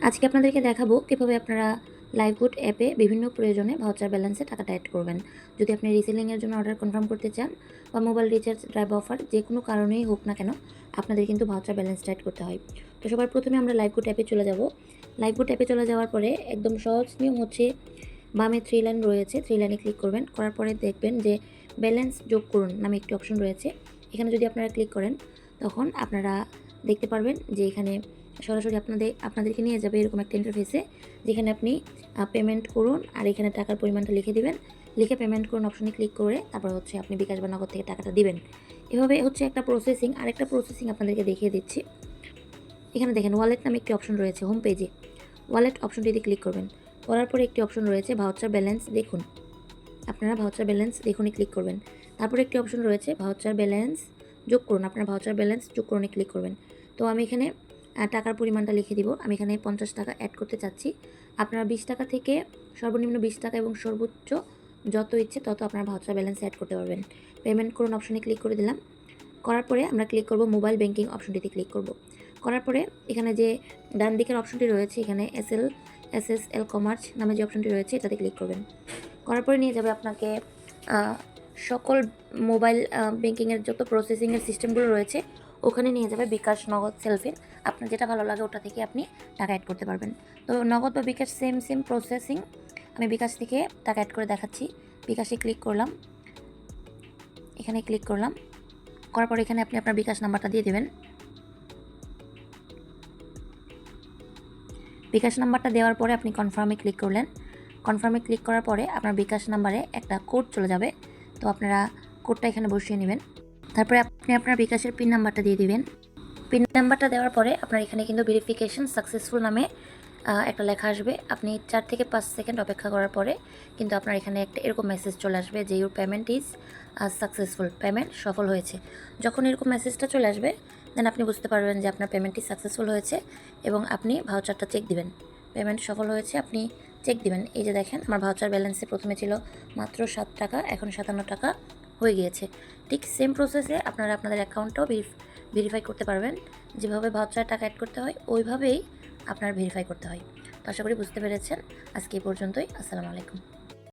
আজকে আপনাদেরকে দেখাবো কিভাবে আপনারা লাইভগুড অ্যাপে বিভিন্ন প্রয়োজনে ভাউচার ব্যালেন্সে টাকাটা অ্যাড করবেন। যদি আপনি রিসেলিংয়ের জন্য অর্ডার কনফার্ম করতে চান বা মোবাইল রিচার্জ, ড্রাইভ অফার যে কোনো কারণেই হোক না কেন আপনাদের কিন্তু ভাউচার ব্যালেন্সটা অ্যাড করতে হয়। তো সবার প্রথমে আমরা লাইভগুড অ্যাপে চলে যাব। লাইভগুড অ্যাপে চলে যাওয়ার পরে একদম সহজ নিয়ম হচ্ছে, বামে 3 লাইন রয়েছে, 3 লাইনে ক্লিক করবেন। করার পরে দেখবেন যে ব্যালেন্স যোগ করুন নামে একটি অপশন রয়েছে। এখানে যদি আপনারা ক্লিক করেন তখন আপনারা দেখতে পারবেন যে এখানে সরাসরি আপনাদেরকে নিয়ে যাবে এরকম একটা ইন্টারফেসে, যেখানে আপনি পেমেন্ট করুন আর এখানে টাকার পরিমাণটা লিখে দিবেন। লিখে পেমেন্ট করুন অপশনে ক্লিক করে তারপর হচ্ছে আপনি বিকাশ বা নগদ থেকে টাকাটা দিবেন। এভাবে হচ্ছে একটা প্রসেসিং। আরেকটা প্রসেসিং আপনাদেরকে দেখিয়ে দিচ্ছি। এখানে দেখেন ওয়ালেট নামে একটি অপশন রয়েছে হোম পেজে। ওয়ালেট অপশনটিতে ক্লিক করবেন। করার পরে একটি অপশন রয়েছে ভাউচার ব্যালেন্স দেখুন। আপনারা ভাউচার ব্যালেন্স দেখুনে ক্লিক করবেন। তারপরে একটি অপশন রয়েছে ভাউচার ব্যালেন্স যোগ করুন। আপনারা ভাউচার ব্যালেন্স যোগ করুনে ক্লিক করবেন। তো আমি এখানে টাকার পরিমাণটা লিখে দিব। আমি এখানে 50 টাকা অ্যাড করতে চাচ্ছি। আপনারা 20 টাকা থেকে সর্বনিম্ন 20 টাকা এবং সর্বোচ্চ যত ইচ্ছে তত আপনারা ভাউচার ব্যালেন্স অ্যাড করতে পারবেন। পেমেন্ট করুন অপশনে ক্লিক করে দিলাম। করার পরে আমরা ক্লিক করব মোবাইল ব্যাংকিং অপশনটিতে ক্লিক করব। করার পরে এখানে যে ডান দিকের অপশনটি রয়েছে, এখানে এসএসএল কমার্স নামে যে অপশনটি রয়েছে এটাতে ক্লিক করবেন। করার পরে নিয়ে যাবে আপনাকে সকল মোবাইল ব্যাংকিংয়ের যত প্রসেসিংয়ের সিস্টেমগুলো রয়েছে ওখানে নিয়ে যাবে, বিকাশ, নগদ, সেলফিন। আপনার যেটা ভালো লাগে ওটা থেকে আপনি টাকা অ্যাড করতে পারবেন। তো নগদ বা বিকাশ সেম প্রসেসিং। আমি বিকাশ থেকে টাকা অ্যাড করে দেখাচ্ছি। বিকাশে ক্লিক করলাম, এখানে ক্লিক করলাম। করার পর এখানে আপনি আপনার বিকাশ নাম্বারটা দিয়ে দেবেন। বিকাশ নাম্বারটা দেওয়ার পরে আপনি কনফার্মে ক্লিক করলেন। কনফার্মে ক্লিক করার পরে আপনার বিকাশ নাম্বারে একটা কোড চলে যাবে। তো আপনারা কোডটা এখানে বসিয়ে নেবেন। তারপরে আপনি আপনার বিকাশের পিন নাম্বারটা দিয়ে দিবেন। পিন নাম্বারটা দেওয়ার পরে আপনার এখানে কিন্তু ভেরিফিকেশন সাকসেসফুল নামে একটা লেখা আসবে। আপনি 4 থেকে 5 সেকেন্ড অপেক্ষা করার পরে কিন্তু আপনার এখানে একটা এরকম মেসেজ চলে আসবে যে your payment is successful, payment সফল হয়েছে। যখন এরকম মেসেজটা চলে আসবে দেন আপনি বুঝতে পারবেন যে আপনার পেমেন্টটি সাকসেসফুল হয়েছে এবং আপনি ভাউচারটা চেক দিবেন। পেমেন্ট সফল হয়েছে, আপনি চেক দিবেন। এই যে দেখেন আমার ভাউচার ব্যালেন্সে প্রথমে ছিল মাত্র 7 টাকা, এখন 57 টাকা হয়ে গিয়েছে। ঠিক সেম প্রসেসে আপনারা আপনাদের অ্যাকাউন্টটাও ভেরিফাই করতে পারবেন। যেভাবে ভাউচার টাকা অ্যাড করতে হয় ওইভাবেই আপনার ভেরিফাই করতে হয়। তো আশা করি বুঝতে পেরেছেন। আজকে এই পর্যন্তই। আসসালামু আলাইকুম।